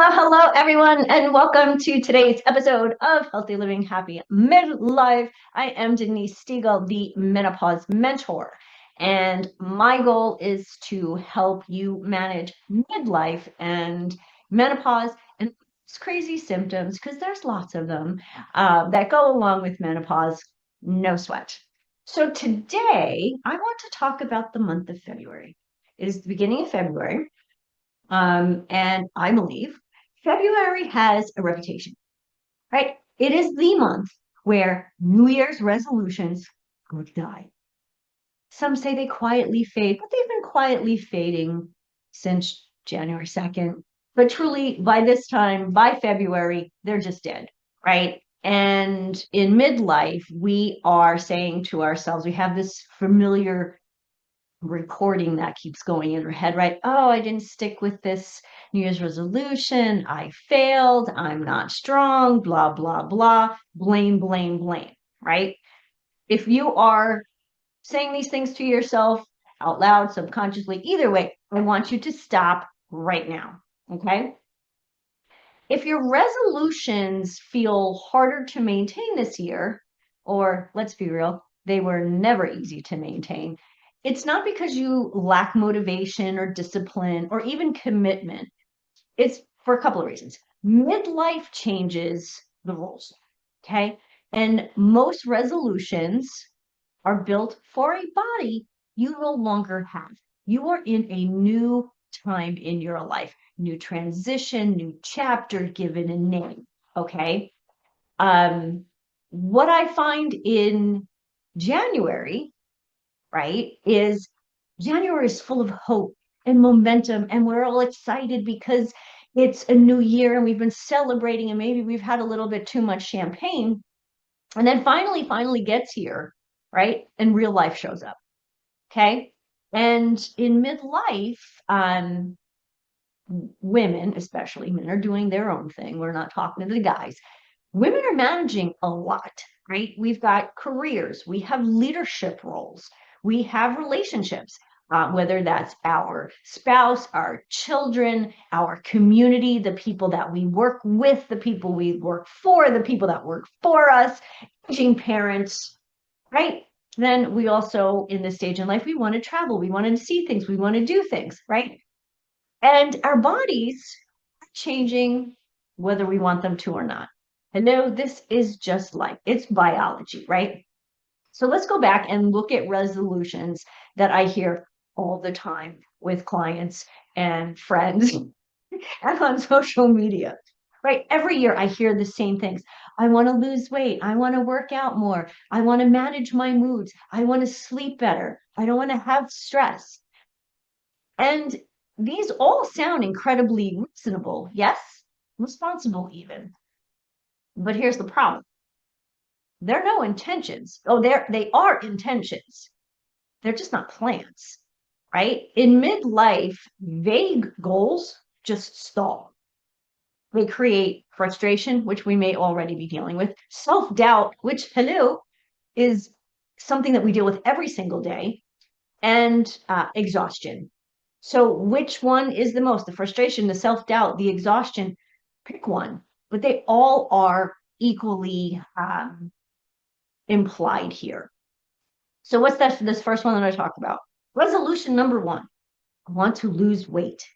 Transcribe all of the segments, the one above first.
Hello, everyone, and welcome to today's episode of Healthy Living Happy Midlife. I am Denise Stegall, the Menopause Mentor, and my goal is to help you manage midlife and menopause and these crazy symptoms, because there's lots of them that go along with menopause. No sweat. So today, I want to talk about the month of February. It is the beginning of February. And I believe February has a reputation, right? It is the month where New Year's resolutions go to die. Some say they quietly fade, but they've been quietly fading since January 2nd. But truly, by this time, by February, they're just dead, right? And in midlife, we are saying to ourselves, we have this familiar recording that keeps going in her head, right? Oh, I didn't stick with this New Year's resolution. I failed. I'm not strong, blah, blah, blah. Blame, blame, blame, right? If you are saying these things to yourself out loud, subconsciously, either way, I want you to stop right now, okay? If your resolutions feel harder to maintain this year, or let's be real, they were never easy to maintain, it's not because you lack motivation or discipline or even commitment. It's for a couple of reasons. Midlife changes the rules, okay? And most resolutions are built for a body you no longer have. You are in a new time in your life, new transition, new chapter, given a name. Okay. What I find in January, right, is January is full of hope and momentum, and we're all excited because it's a new year and we've been celebrating, and maybe we've had a little bit too much champagne. And then finally gets here, right? And real life shows up. Okay. And in midlife, women, especially men, are doing their own thing. We're not talking to the guys. Women are managing a lot, right? We've got careers, we have leadership roles, we have relationships, whether that's our spouse, our children, our community, the people that we work with, the people we work for, the people that work for us, aging parents, right? Then we also, in this stage in life, we want to travel, we want to see things, we want to do things, right? And our bodies are changing whether we want them to or not. Hello, this is just life. It's biology, right? So let's go back and look at resolutions that I hear all the time with clients and friends and on social media, right? Every year I hear the same things. I want to lose weight. I want to work out more. I want to manage my moods. I want to sleep better. I don't want to have stress. And these all sound incredibly reasonable, yes, responsible even. But here's the problem. There are no intentions. Oh, they are intentions. They're just not plans, right? In midlife, vague goals just stall. They create frustration, which we may already be dealing with, self-doubt, which, hello, is something that we deal with every single day, and exhaustion. So which one is the most? The frustration, the self-doubt, the exhaustion? Pick one. But they all are equally implied here. So what's this first one that I talk about? Resolution number one, I want to lose weight.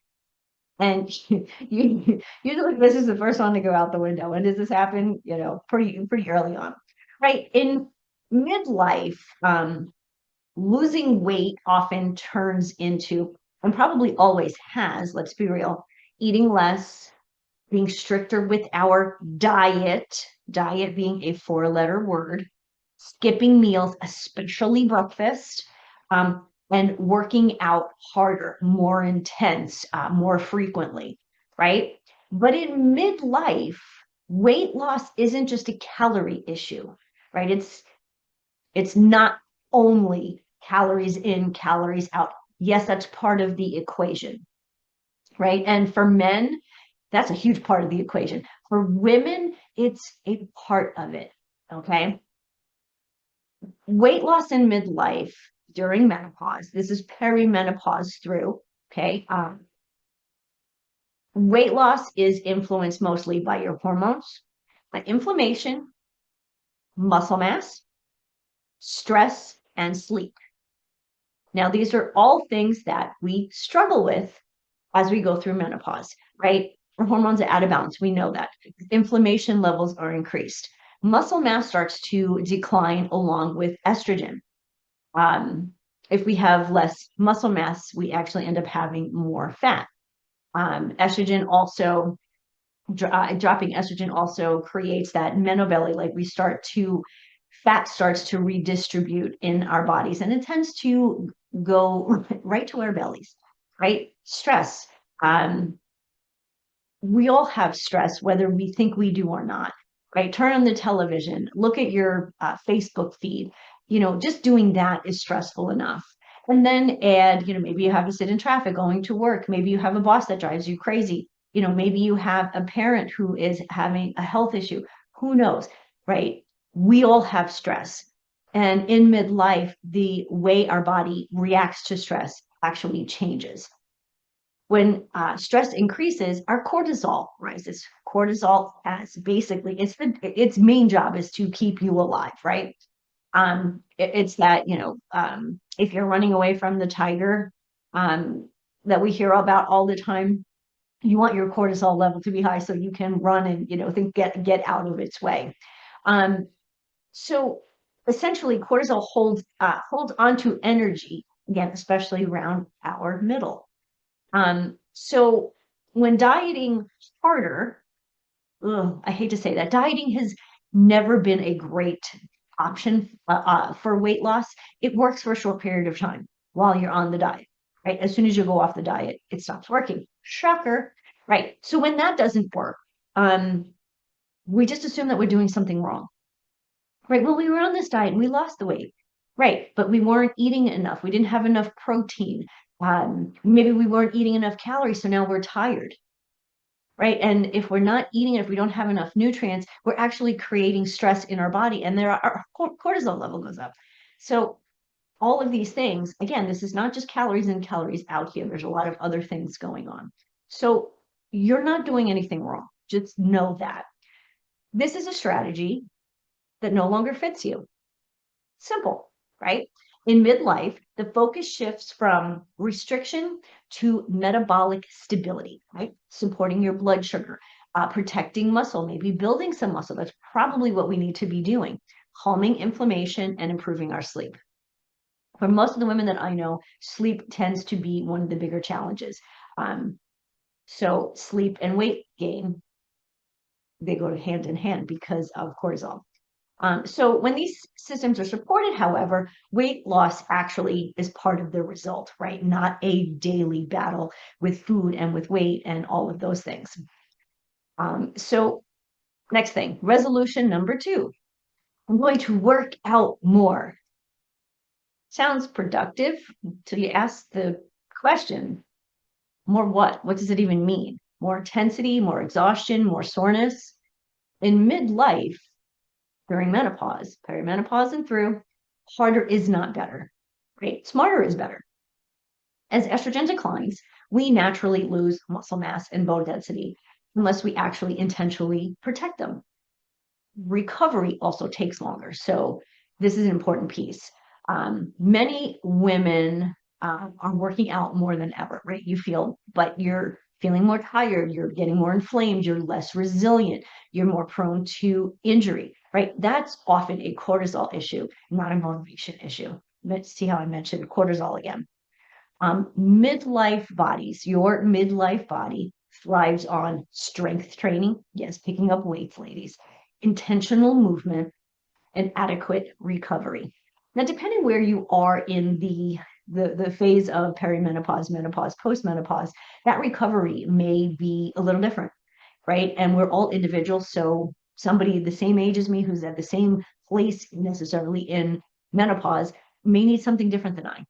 And usually this is the first one to go out the window. When does this happen? Pretty early on, right? In midlife, losing weight often turns into, and probably always has, let's be real, eating less, being stricter with our diet being a four-letter word, skipping meals, especially breakfast, and working out harder, more intense, more frequently, right? But in midlife, weight loss isn't just a calorie issue, right? It's not only calories in, calories out. Yes, that's part of the equation, right? And for men, that's a huge part of the equation. For women, it's a part of it, okay? Weight loss in midlife during menopause, this is perimenopause through, okay? Weight loss is influenced mostly by your hormones, by inflammation, muscle mass, stress, and sleep. Now, these are all things that we struggle with as we go through menopause, right? Our hormones are out of balance. We know that. Inflammation levels are increased. Muscle mass starts to decline along with estrogen. If we have less muscle mass, we actually end up having more fat. Estrogen also, dropping estrogen also creates that menobelly, like fat starts to redistribute in our bodies, and it tends to go right to our bellies, right? Stress. Um, we all have stress, whether we think we do or not, right? Turn on the television, look at your Facebook feed. Just doing that is stressful enough. And then add, maybe you have to sit in traffic going to work. Maybe you have a boss that drives you crazy. Maybe you have a parent who is having a health issue. Who knows, right? We all have stress. And in midlife, the way our body reacts to stress actually changes. When stress increases, our cortisol rises. Cortisol has basically its main job is to keep you alive, right? It's that if you're running away from the tiger, um, that we hear about all the time, you want your cortisol level to be high so you can run and think get out of its way. Um, so essentially, cortisol holds onto energy again, especially around our middle. So when dieting harder, I hate to say that, dieting has never been a great option for weight loss. It works for a short period of time while you're on the diet, right? As soon as you go off the diet, it stops working. Shocker, right? So when that doesn't work, we just assume that we're doing something wrong, right? Well, we were on this diet and we lost the weight, right? But we weren't eating enough. We didn't have enough protein. Maybe we weren't eating enough calories, so now we're tired, right? And if we're not eating, if we don't have enough nutrients, we're actually creating stress in our body, and our cortisol level goes up. So all of these things, again, this is not just calories in, calories out here. There's a lot of other things going on. So you're not doing anything wrong. Just know that. This is a strategy that no longer fits you. Simple, right? In midlife, the focus shifts from restriction to metabolic stability, right? Supporting your blood sugar, protecting muscle, maybe building some muscle. That's probably what we need to be doing. Calming inflammation and improving our sleep. For most of the women that I know, sleep tends to be one of the bigger challenges. So sleep and weight gain, they go hand in hand because of cortisol. So when these systems are supported, however, weight loss actually is part of the result, right? Not a daily battle with food and with weight and all of those things. So next thing, resolution number 2. I'm going to work out more. Sounds productive till you ask the question, more what? What does it even mean? More intensity, more exhaustion, more soreness? In midlife, during menopause, perimenopause and through, harder is not better, right? Smarter is better. As estrogen declines, we naturally lose muscle mass and bone density unless we actually intentionally protect them. Recovery also takes longer. So this is an important piece. Many women are working out more than ever, right? But you're feeling more tired, you're getting more inflamed, you're less resilient, you're more prone to injury, right? That's often a cortisol issue, not a motivation issue. Let's see how I mentioned cortisol again. Midlife bodies, your midlife body thrives on strength training. Yes, picking up weights, ladies, intentional movement, and adequate recovery. Now, depending where you are in the phase of perimenopause, menopause, postmenopause, that recovery may be a little different, right? And we're all individuals. So somebody the same age as me who's at the same place necessarily in menopause may need something different than I.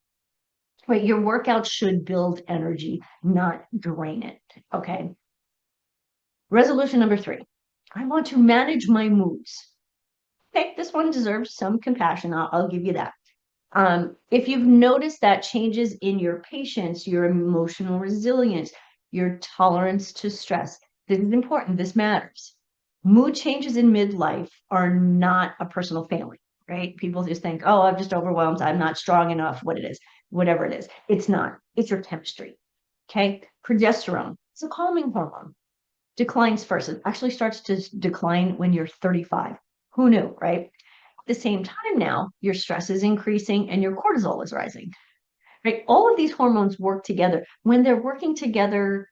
Right, your workout should build energy, not drain it. Okay. Resolution number 3. I want to manage my moods. Okay, this one deserves some compassion. I'll give you that. If you've noticed that changes in your patience, your emotional resilience, your tolerance to stress. This is important. This matters. Mood changes in midlife are not a personal failing, right? People just think, oh, I'm just overwhelmed. I'm not strong enough, whatever it is. It's not. It's your chemistry. Okay. Progesterone, it's a calming hormone, declines first. It actually starts to decline when you're 35. Who knew, right? At the same time now, your stress is increasing and your cortisol is rising, right? All of these hormones work together. When they're working together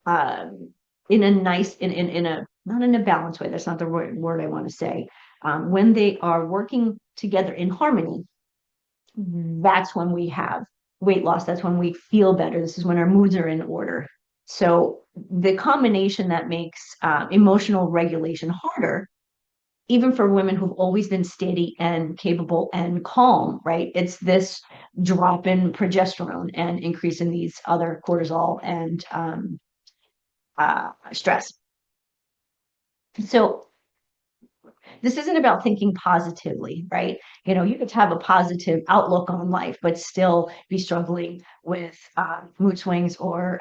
in a nice, in a, not in a balanced way, that's not the word I want to say. When they are working together in harmony, that's when we have weight loss. That's when we feel better. This is when our moods are in order. So the combination that makes emotional regulation harder, even for women who've always been steady and capable and calm, right? It's this drop in progesterone and increase in these other cortisol and stress. So this isn't about thinking positively, right? You know, you could have a positive outlook on life, but still be struggling with mood swings or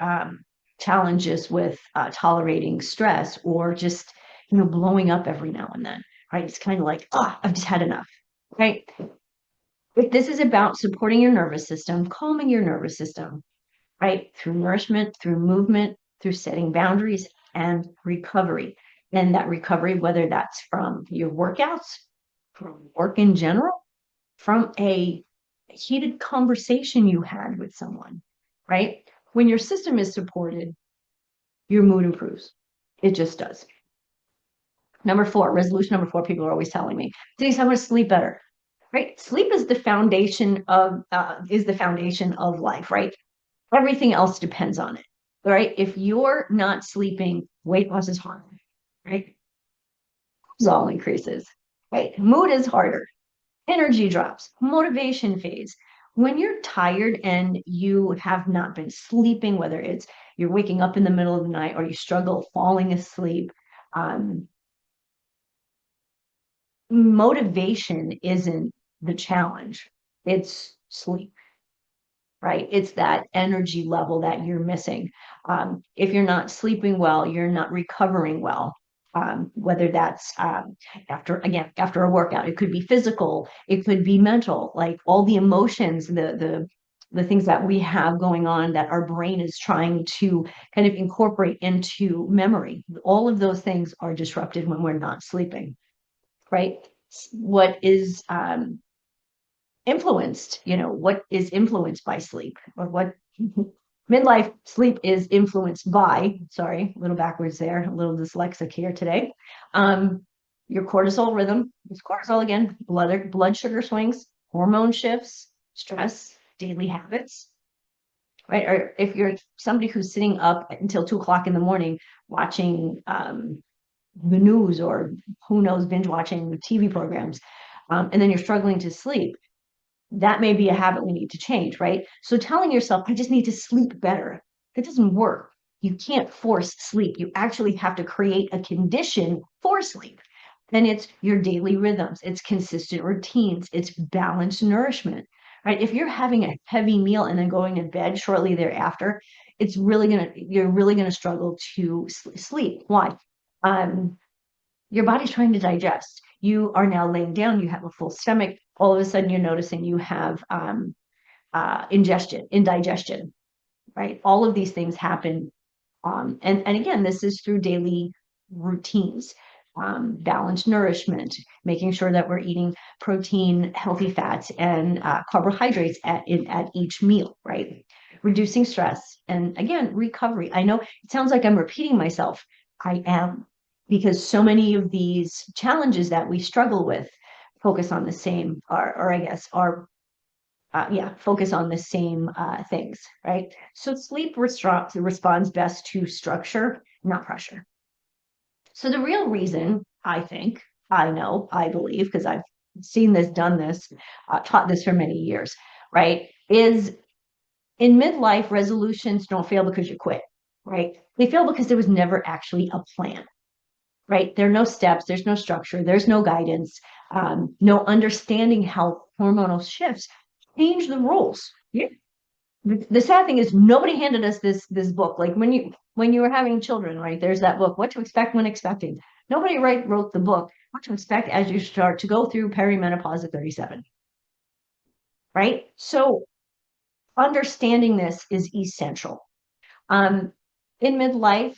challenges with tolerating stress, or just, you know, blowing up every now and then, right? It's kind of like, oh, I've just had enough, right? If this is about supporting your nervous system, calming your nervous system, right? Through nourishment, through movement, through setting boundaries and recovery. And that recovery, whether that's from your workouts, from work in general, from a heated conversation you had with someone, right? When your system is supported, your mood improves. It just does. Number 4, resolution number 4, people are always telling me, Denise, I want to sleep better, right? Sleep is the foundation of life, right? Everything else depends on it, right? If you're not sleeping, weight loss is hard, right? Cortisol increases, right? Mood is harder, energy drops, motivation fades. When you're tired and you have not been sleeping, whether it's you're waking up in the middle of the night or you struggle falling asleep, motivation isn't the challenge, it's sleep, right? It's that energy level that you're missing. If you're not sleeping well, you're not recovering well. Whether that's after a workout, it could be physical, it could be mental, like all the emotions, the things that we have going on that our brain is trying to kind of incorporate into memory. All of those things are disrupted when we're not sleeping, right? What is influenced, you know, what is influenced by sleep, or what midlife sleep is influenced by, sorry, a little backwards there, a little dyslexic here today. Your cortisol rhythm, it's cortisol again, blood sugar swings, hormone shifts, stress, daily habits, right? Or if you're somebody who's sitting up until 2 o'clock in the morning watching the news, or who knows, binge watching TV programs, and then you're struggling to sleep, that may be a habit we need to change, right? So telling yourself, I just need to sleep better, that doesn't work. You can't force sleep. You actually have to create a condition for sleep. And it's your daily rhythms, it's consistent routines, it's balanced nourishment, right? If you're having a heavy meal and then going to bed shortly thereafter, you're really gonna struggle to sleep. Why? Your body's trying to digest. You are now laying down, you have a full stomach. All of a sudden, you're noticing you have indigestion, right? All of these things happen. And again, this is through daily routines, balanced nourishment, making sure that we're eating protein, healthy fats, and carbohydrates at each meal, right? Reducing stress. And again, recovery. I know it sounds like I'm repeating myself. I am, because so many of these challenges that we struggle with focus on the same, or I guess are focus on the same things, right? So sleep responds best to structure, not pressure. So the real reason, I think, I know, I believe, because I've seen this, done this, taught this for many years, right, is in midlife, resolutions don't fail because you quit, right? They fail because there was never actually a plan, right? There are no steps, there's no structure, there's no guidance, no understanding how hormonal shifts change the rules. Yeah. the sad thing is nobody handed us this book. Like when you were having children, right? There's that book, What to Expect When Expecting. Nobody wrote the book, What to Expect as you start to go through perimenopause at 37, right? So understanding this is essential. Um, in midlife,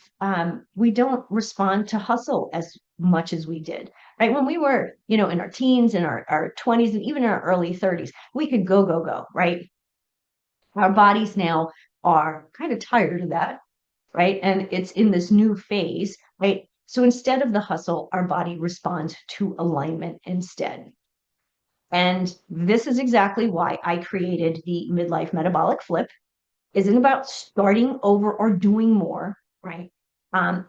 we don't respond to hustle as much as we did, right? When we were, in our teens, in our 20s, and even in our early 30s, we could go, right? Our bodies now are kind of tired of that, right? And it's in this new phase, right? So instead of the hustle, our body responds to alignment instead. And this is exactly why I created the Midlife Metabolic Flip. Isn't about starting over or doing more, right?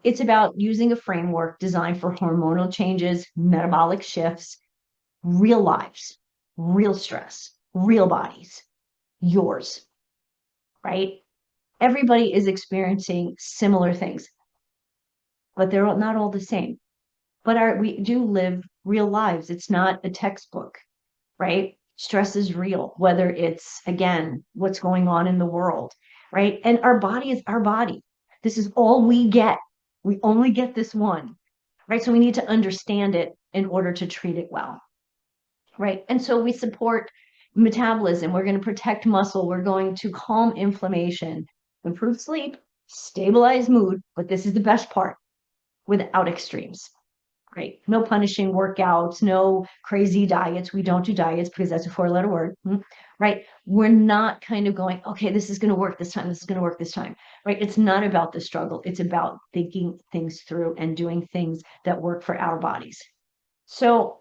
It's about using a framework designed for hormonal changes, metabolic shifts, real lives, real stress, real bodies, yours, right? Everybody is experiencing similar things, but they're not all the same. But we do live real lives. It's not a textbook, right? Stress is real, whether it's, again, what's going on in the world, right? And our body is our body. This is all we get. We only get this one, right? So we need to understand it in order to treat it well, right? And so we support metabolism. We're going to protect muscle. We're going to calm inflammation, improve sleep, stabilize mood. But this is the best part, without extremes. Right. No punishing workouts, no crazy diets. We don't do diets because that's a 4-letter word. Right. We're not kind of going, okay, this is going to work this time. This is going to work this time. Right. It's not about the struggle. It's about thinking things through and doing things that work for our bodies. So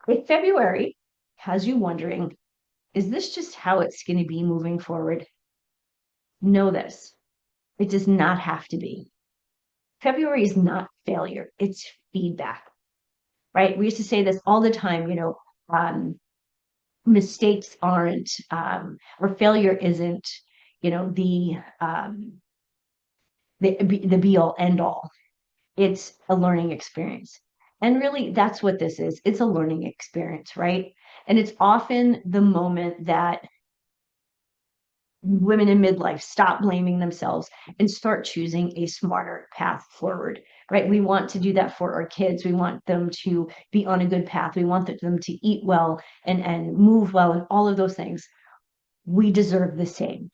if February has you wondering, is this just how it's going to be moving forward? Know this. It does not have to be. February is not failure. It's feedback. Right? We used to say this all the time, mistakes aren't, or failure isn't, the be all end all. It's a learning experience. And really, that's what this is. It's a learning experience, right? And it's often the moment that women in midlife stop blaming themselves and start choosing a smarter path forward, right? We want to do that for our kids. We want them to be on a good path. We want them to eat well and move well and all of those things. We deserve the same.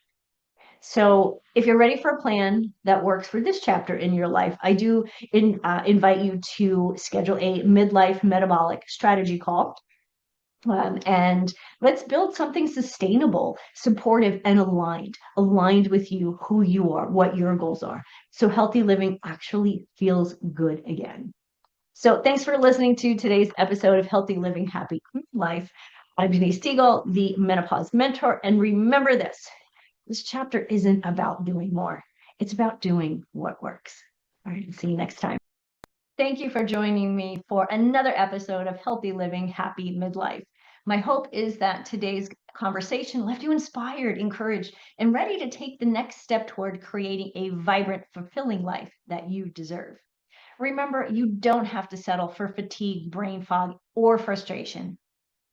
So if you're ready for a plan that works for this chapter in your life, I do invite you to schedule a midlife metabolic strategy call. And let's build something sustainable, supportive, and aligned with you, who you are, what your goals are. So healthy living actually feels good again. So thanks for listening to today's episode of Healthy Living, Happy Life. I'm Denise Stegall, the Menopause Mentor. And remember this chapter isn't about doing more. It's about doing what works. All right, see you next time. Thank you for joining me for another episode of Healthy Living, Happy Midlife. My hope is that today's conversation left you inspired, encouraged, and ready to take the next step toward creating a vibrant, fulfilling life that you deserve. Remember, you don't have to settle for fatigue, brain fog, or frustration.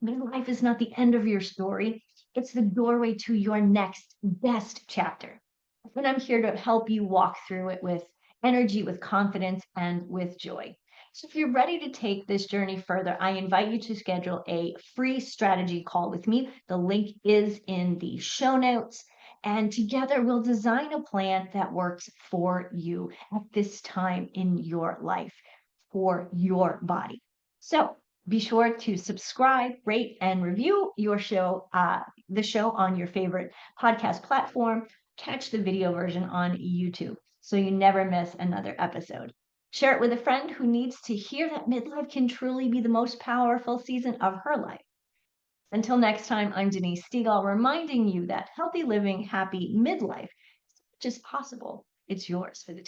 Midlife is not the end of your story. It's the doorway to your next best chapter. And I'm here to help you walk through it with energy, with confidence, and with joy. So if you're ready to take this journey further, I invite you to schedule a free strategy call with me. The link is in the show notes. And together we'll design a plan that works for you at this time in your life, for your body. So be sure to subscribe, rate, and review the show on your favorite podcast platform. Catch the video version on YouTube so you never miss another episode. Share it with a friend who needs to hear that midlife can truly be the most powerful season of her life. Until next time, I'm Denise Stegall, reminding you that healthy living, happy midlife is just possible. It's yours for the